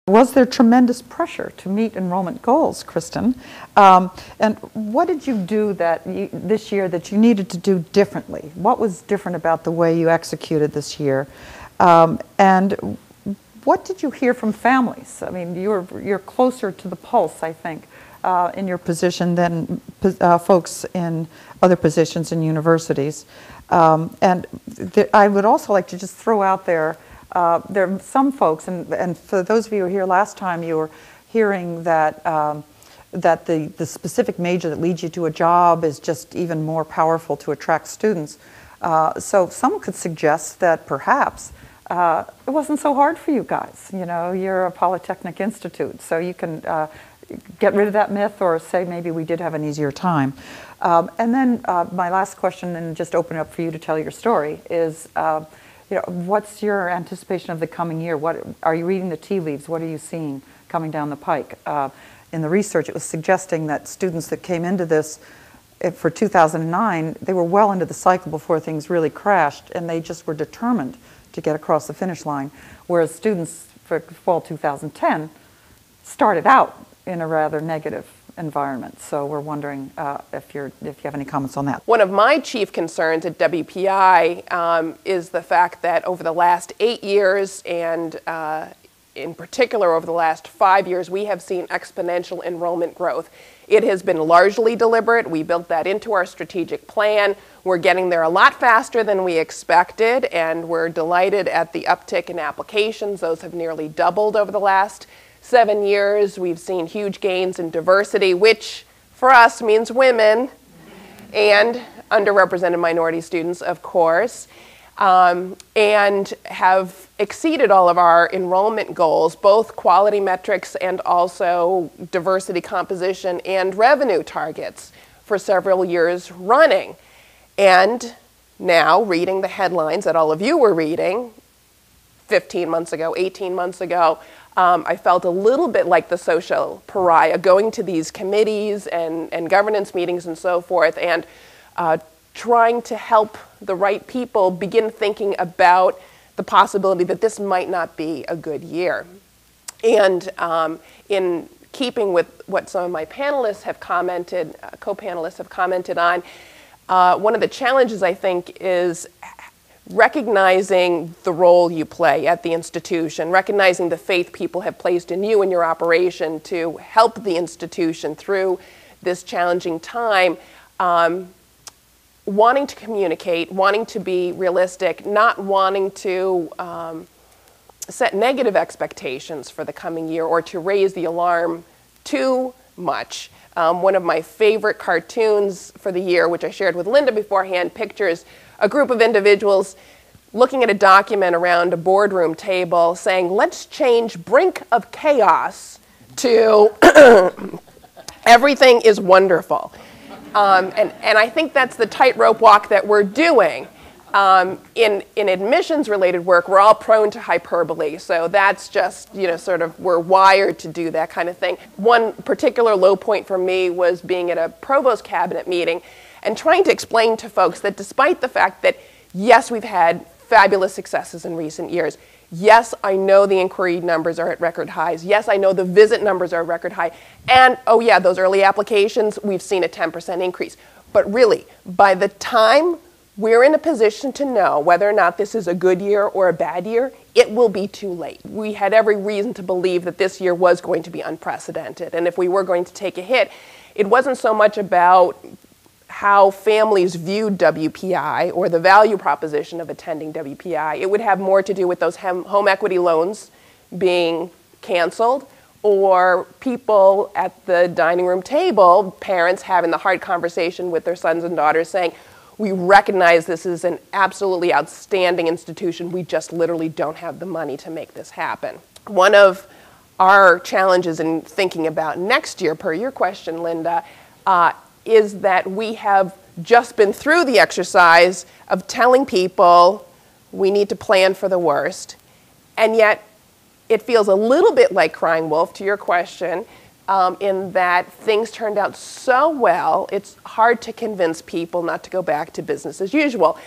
Was there tremendous pressure to meet enrollment goals, Kristin? And what did you do this year that you needed to do differently? What was different about the way you executed this year? And what did you hear from families? I mean, you're closer to the pulse, I think, in your position than folks in other positions in universities. And I would also like to just throw out there, there are some folks, and for those of you who were here last time, you were hearing that that the specific major that leads you to a job is just even more powerful to attract students. So some could suggest that perhaps it wasn't so hard for you guys. You know, you're a Polytechnic Institute, so you can get rid of that myth or say maybe we did have an easier time. And then my last question, and just open it up for you to tell your story, is you know, what's your anticipation of the coming year? What are you reading the tea leaves? What are you seeing coming down the pike? In the research, it was suggesting that students that came into this for 2009, they were well into the cycle before things really crashed, and they just were determined to get across the finish line. Whereas students for fall 2010 started out in a rather negative environment. So we're wondering if you have any comments on that. One of my chief concerns at WPI is the fact that over the last 8 years, and in particular over the last 5 years, we have seen exponential enrollment growth. It has been largely deliberate. We built that into our strategic plan. We're getting there a lot faster than we expected, and we're delighted at the uptick in applications. Those have nearly doubled over the last 7 years. We've seen huge gains in diversity, which for us means women and underrepresented minority students, of course, and have exceeded all of our enrollment goals, both quality metrics and also diversity composition and revenue targets for several years running. And now, reading the headlines that all of you were reading 15 months ago, 18 months ago, I felt a little bit like the social pariah going to these committees and governance meetings and so forth, and trying to help the right people begin thinking about the possibility that this might not be a good year. And in keeping with what some of my panelists have commented, co-panelists have commented on, one of the challenges, I think, is recognizing the role you play at the institution, recognizing the faith people have placed in you and your operation to help the institution through this challenging time, wanting to communicate, wanting to be realistic, not wanting to set negative expectations for the coming year or to raise the alarm too much. One of my favorite cartoons for the year, which I shared with Linda beforehand, pictures a group of individuals looking at a document around a boardroom table saying, let's change brink of chaos to everything is wonderful. And I think that's the tightrope walk that we're doing. In admissions-related work, we're all prone to hyperbole, so that's just, you know, sort of, we're wired to do that kind of thing. One particular low point for me was being at a provost cabinet meeting and trying to explain to folks that despite the fact that, yes, we've had fabulous successes in recent years, yes, I know the inquiry numbers are at record highs, yes, I know the visit numbers are at record high, and, oh yeah, those early applications, we've seen a 10% increase. But really, by the time we're in a position to know whether or not this is a good year or a bad year, it will be too late. We had every reason to believe that this year was going to be unprecedented, and if we were going to take a hit, it wasn't so much about how families viewed WPI or the value proposition of attending WPI. It would have more to do with those home equity loans being canceled, or people at the dining room table, parents having the hard conversation with their sons and daughters saying, we recognize this is an absolutely outstanding institution, we just literally don't have the money to make this happen. One of our challenges in thinking about next year, per your question, Linda, is that we have just been through the exercise of telling people we need to plan for the worst, and yet it feels a little bit like crying wolf, to your question, in that things turned out so well, it's hard to convince people not to go back to business as usual.